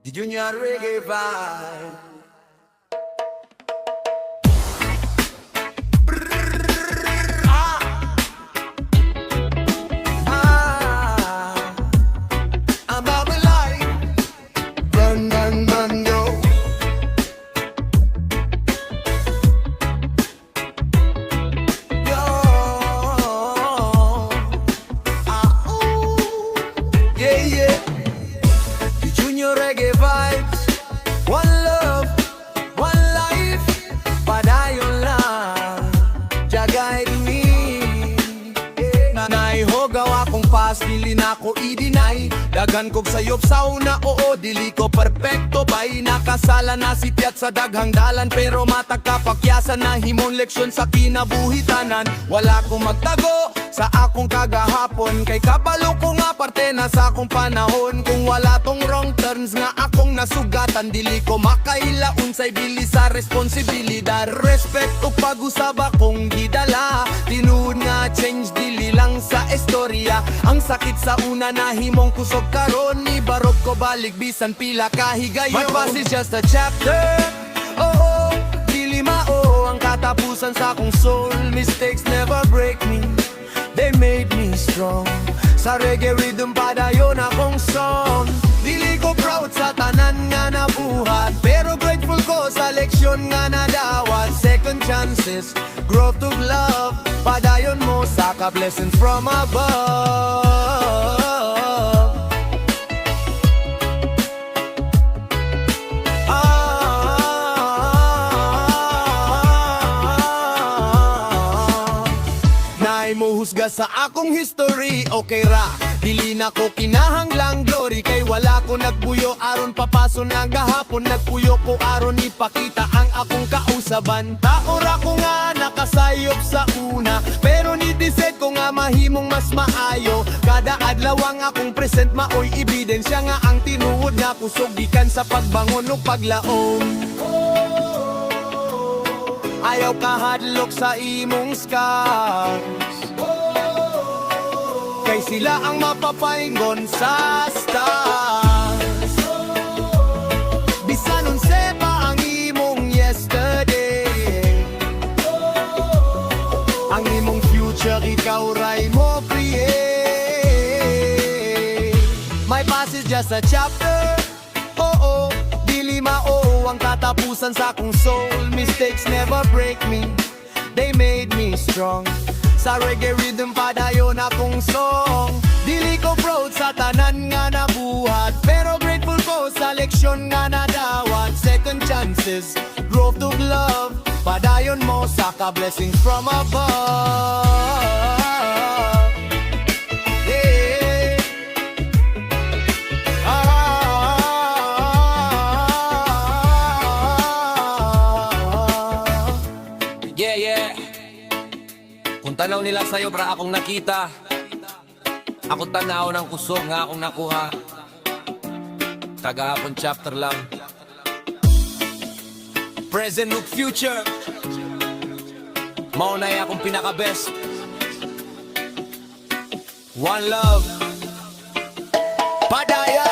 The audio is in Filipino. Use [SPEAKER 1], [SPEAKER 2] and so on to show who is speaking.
[SPEAKER 1] The Junior Reggae Vibe. I'm out of life. Run, run, run, yo. Yo. Ooh. Yeah, yeah. The Junior Reggae Vibes. One love, one life. Padayon lang. Jah guide me. Naihogaw akong past, dili na ko i-deny. Dagan kog sayop sa una, oo, dili ko perpekto bay. Nakasala na si Tiat sa daghang dalan, pero matag kapakyasan na himong leksyon sa kinabuhitanan. Wala kong magtago sa akong kagahapon, kay kabalo ko nga parte na sa akong panahon. Kung wala tong wrong turns nga akong nasugatan, dili ko makaila unsay bilis sa responsibilidad. Respect o pag-usab akong gidala, tinuod nga change dili lang sa istorya. Ang sakit sa una na himong kusog karon, ni barog ko balik bisan pila kahigayon. My past is just a chapter, oo, dili mao ang katapusan sa akong soul. Mistakes never break me, they made me strong. Sa reggae rhythm padayon akong song. Dili ko proud sa tanan nga nabuhat, pero grateful ko sa leksyon nga nadawat. Second chances, growth of love, padayon mo saka blessings from above. Husga sa akong history, okay ra. Dili na ko kinahanglang glory, kay wala ko nagpuyo aron papaso na gahapon. Nagpuyo ko aron ipakita ang akong kausaban. Taora ko nga nakasayop sa una, pero ni-decide ko nga mahimong mas maayo. Kada adlaw ang akong present maoy ebidensya nga ang tinuod nga kusog gikan sa pagbangon o paglaom. Ayaw kahadlok sa imong scars, kay sila ang mapapaingon sa stars. Bisan unse pa ang imong yesterday, ang imong future ikaw ray mo create. My past is just a chapter, oo, dili mao ang katapusan sa akong soul. Mistakes never break me, they made me strong. Sa reggae rhythm padayon akong song. Dili ko proud sa tanan nga nabuhat, pero grateful ko sa leksyon nga nadawat. Second chances, growth of love, padayon mo saka blessings from above. Yeah. Yeah, yeah. Kung tanaw nila sa'yo, bra, akong nakita. Ako tanaw ng kusog nga akong nakuha. Tagahapon chapter lang. Present look future, maunay akong pinaka-best. One love, Padayon.